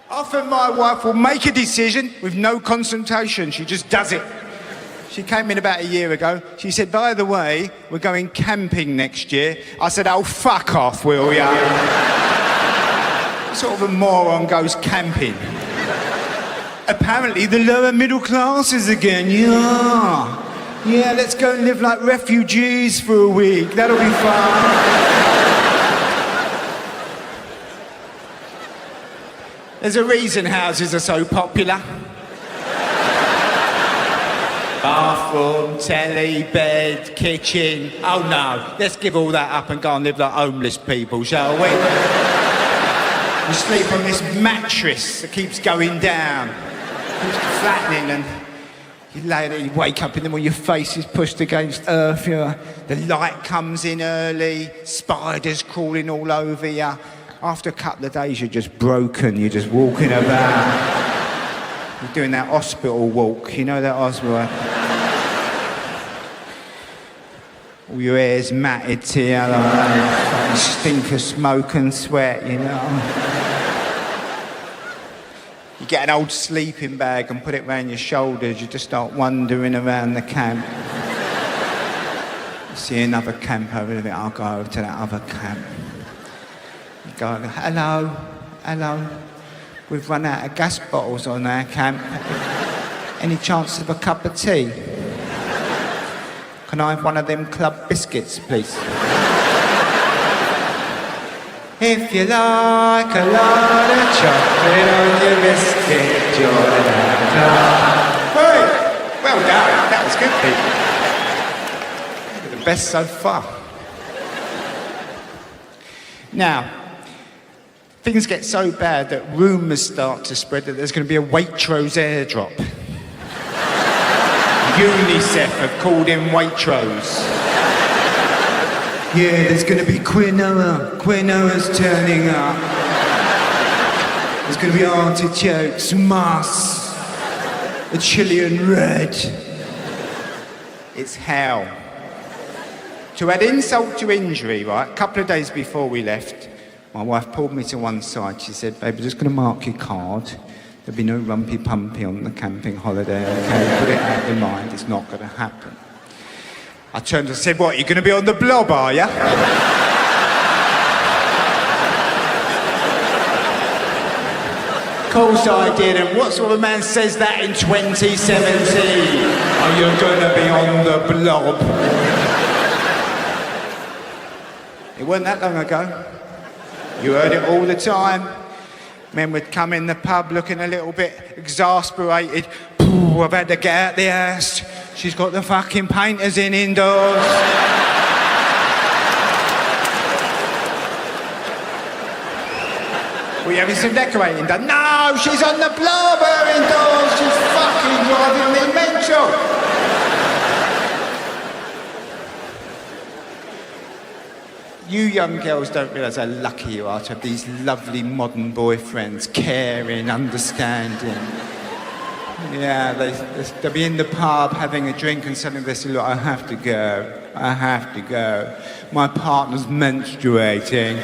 Often my wife will make a decision with no consultation. She just does it. She came in about a year ago. She said, by the way, we're going camping next year. I said, oh, fuck off, will ya? Sort of a moron goes camping. Apparently the lower middle classes again, yeah. Yeah, let's go and live like refugees for a week. That'll be fun. There's a reason houses are so popular. Bathroom, telly, bed, kitchen. Oh no, let's give all that up and go and live like homeless people, shall we? You sleep on this mattress that keeps going down, keeps flattening, and you lay there, you wake up in the morning, your face is pushed against earth, the light comes in early, spiders crawling all over you. After a couple of days, you're just broken, you're just walking about. You're doing that hospital walk, you know that hospital? All your hair's matted to you, like you stink of smoke and sweat, you know. You get an old sleeping bag and put it round your shoulders, you just start wandering around the camp. You see another camp over there, I'll go over to that other camp. You go, hello, hello. We've run out of gas bottles on our camp. Any chance of a cup of tea? Can I have one of them club biscuits, please? If you like a lot of chocolate on your biscuit, you're allowed. Hey, well done. That was good, Pete. You're the best so far. Now, things get so bad that rumours start to spread that there's going to be a Waitrose airdrop. UNICEF have called in Waitrose. Yeah, there's going to be quinoa. Quinoa's turning up. There's going to be artichokes, mas, a Chilean red. It's hell. To add insult to injury, right, a couple of days before we left, my wife pulled me to one side. She said, babe, we're just going to mark your card. There'll be no rumpy-pumpy on the camping holiday, okay? Put it out of your mind, it's not going to happen. I turned and said, what, you're going to be on the blob, are you? Of course I did, and what sort of man says that in 2017? Oh, you're going to be on the blob. It wasn't that long ago. You heard it all the time. Men would come in the pub looking a little bit exasperated. Pooh, I've had to get out the house. She's got the fucking painters in indoors. We having some decorating done? No, she's on the blubber indoors. She's fucking driving me mental. You young girls don't realise how lucky you are to have these lovely modern boyfriends, caring, understanding. Yeah, they'll be in the pub having a drink and suddenly they say, look, I have to go. I have to go. My partner's menstruating.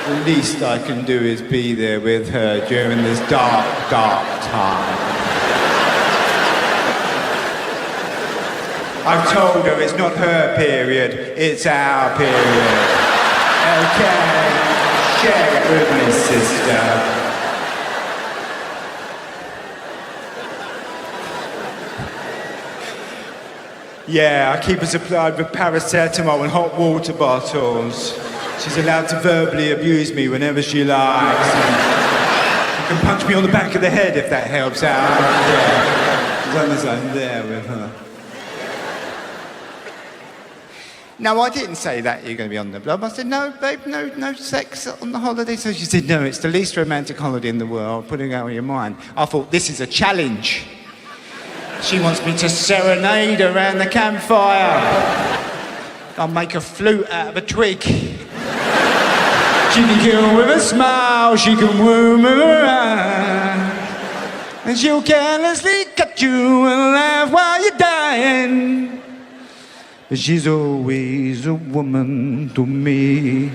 The least I can do is be there with her during this dark, dark time. I've told her it's not her period, it's our period. Okay, share it with me, sister. Yeah, I keep her supplied with paracetamol and hot water bottles. She's allowed to verbally abuse me whenever she likes. She can punch me on the back of the head if that helps out. Yeah. As long as I'm there with her. No, I didn't say that you're going to be on the blob. I said, no, babe, no sex on the holiday. So she said, no, it's the least romantic holiday in the world, putting it out of your mind. I thought, this is a challenge. She wants me to serenade around the campfire. I'll make a flute out of a twig. She can kill with a smile, she can woo with her eye. And she'll carelessly cut you and laugh while you're dying. But she's always a woman to me.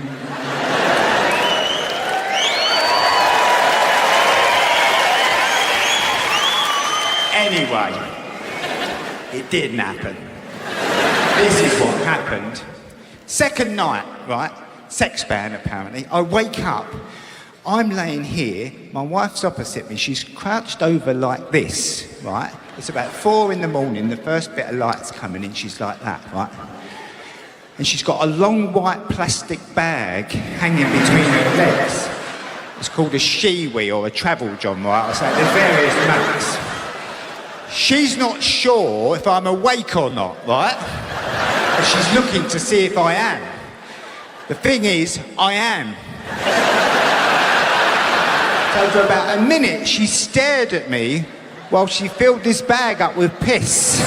It didn't happen. This is what happened. Second night, right? Sex ban, apparently. I wake up. I'm laying here. My wife's opposite me. She's crouched over like this, right? It's about 4 in the morning. The first bit of light's coming in. She's like that, right? And she's got a long white plastic bag hanging between her legs. It's called a shiwi or a travel john, right? So there's various marks. She's not sure if I'm awake or not, right? But she's looking to see if I am. The thing is, I am. So for about a minute, she stared at me while she filled this bag up with piss.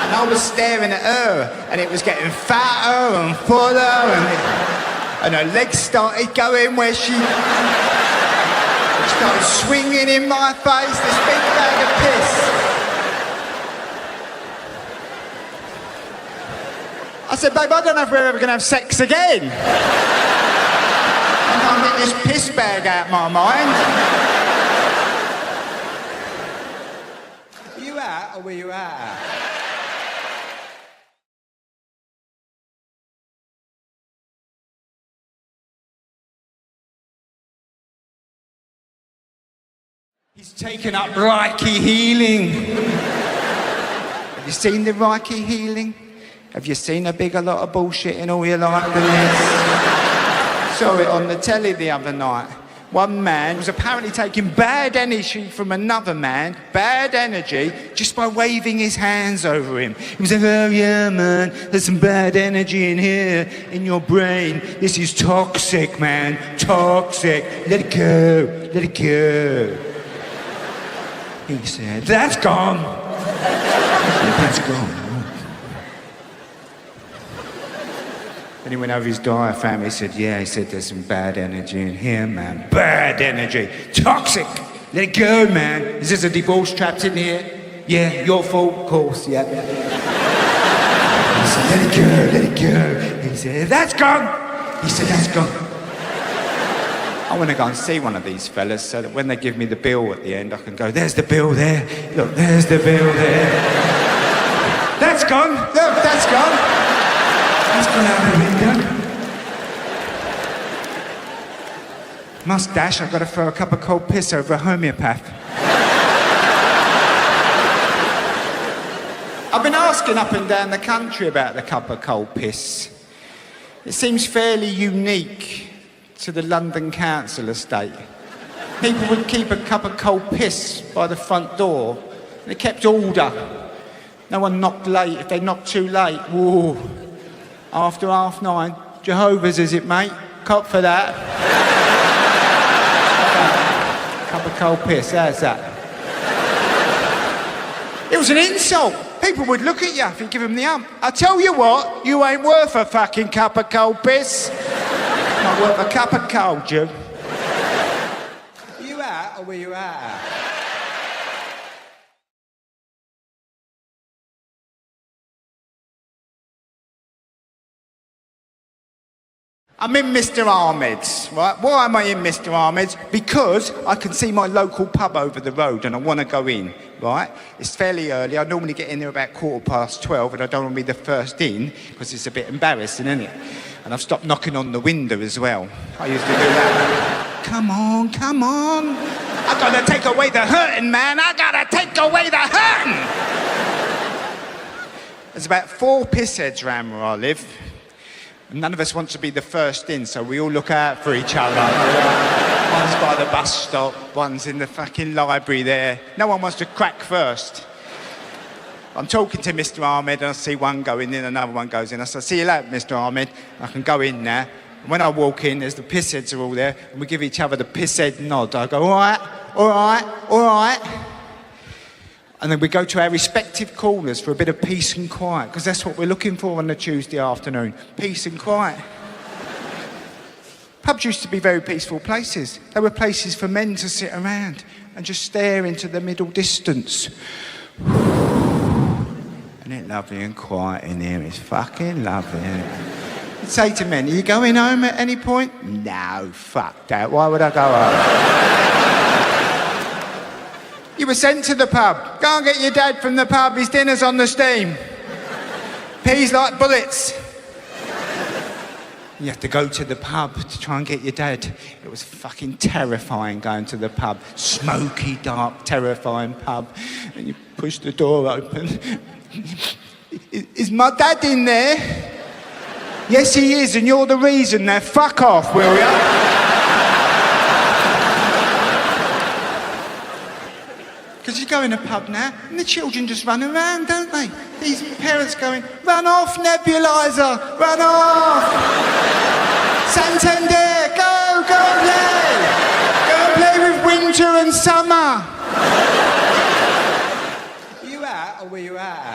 And I was staring at her, and it was getting fatter and fuller, and her legs started going where she started swinging in my face, this big bag of piss. I said, babe, I don't know if we're ever going to have sex again. I can't get this piss bag out of my mind. Were you out or were you out? He's taken up Reiki healing. Have you seen the Reiki healing? Have you seen a bigger lot of bullshit in all your life than this? Saw it on the telly the other night. One man was apparently taking bad energy from another man, bad energy, just by waving his hands over him. He was like, oh yeah, man, there's some bad energy in here, in your brain. This is toxic, man, toxic. Let it go, let it go. He said, that's gone. That's gone. Then he went over his diaphragm. He said, yeah, he said, there's some bad energy in here, man. Bad energy. Toxic. Let it go, man. Is this a divorce trapped in here? Yeah, your fault, of course, yeah. He said, let it go, let it go. He said, that's gone. He said, that's gone. I want to go and see one of these fellas so that when they give me the bill at the end, I can go, there's the bill there. Look, there's the bill there. That's gone. Look, that's gone. That's gone out the window. Mustache, I've got to throw a cup of cold piss over a homeopath. I've been asking up and down the country about the cup of cold piss. It seems fairly unique to the London council estate. People would keep a cup of cold piss by the front door, and it kept order. No one knocked late. If they knocked too late, whoa. After 9:30, Jehovah's is it, mate? Cop for that. Cup of cold piss, how's that? It was an insult. People would look at you if you give them the ump. I tell you what, you ain't worth a fucking cup of cold piss. Not worth a cup of cold, you. Were you out or were you out? I'm in Mr. Ahmed's, right? Why am I in Mr. Ahmed's? Because I can see my local pub over the road and I want to go in, right? It's fairly early. I normally get in there about 12:15 and I don't want to be the first in because it's a bit embarrassing, isn't it? And I've stopped knocking on the window as well. I used to do that. Come on, come on. I gotta take away the hurting, man. I gotta take away the hurting. There's about 4 pissheads around where I live. None of us want to be the first in, so we all look out for each other. One's by the bus stop, one's in the fucking library there. No one wants to crack first. I'm talking to Mr. Ahmed and I see one going in, another one goes in. I say, see you later, Mr. Ahmed. I can go in now. And when I walk in, there's the pissheads are all there, and we give each other the pisshead nod. I go, all right, all right, all right. And then we go to our respective corners for a bit of peace and quiet, because that's what we're looking for on a Tuesday afternoon, peace and quiet. Pubs used to be very peaceful places. They were places for men to sit around and just stare into the middle distance. Isn't it lovely and quiet in here? It's fucking lovely, isn't it? I'd say to men, are you going home at any point? No, fuck that. Why would I go home? You were sent to the pub. Go and get your dad from the pub. His dinner's on the steam. Peas like bullets. You have to go to the pub to try and get your dad. It was fucking terrifying going to the pub. Smoky, dark, terrifying pub. And you push the door open. Is my dad in there? Yes, he is, and you're the reason. Now, fuck off, will ya? Because you go in a pub now, and the children just run around, don't they? These parents going, run off, nebulizer, run off! Santander, go and play! Go and play with winter and summer! Were you out or were you out?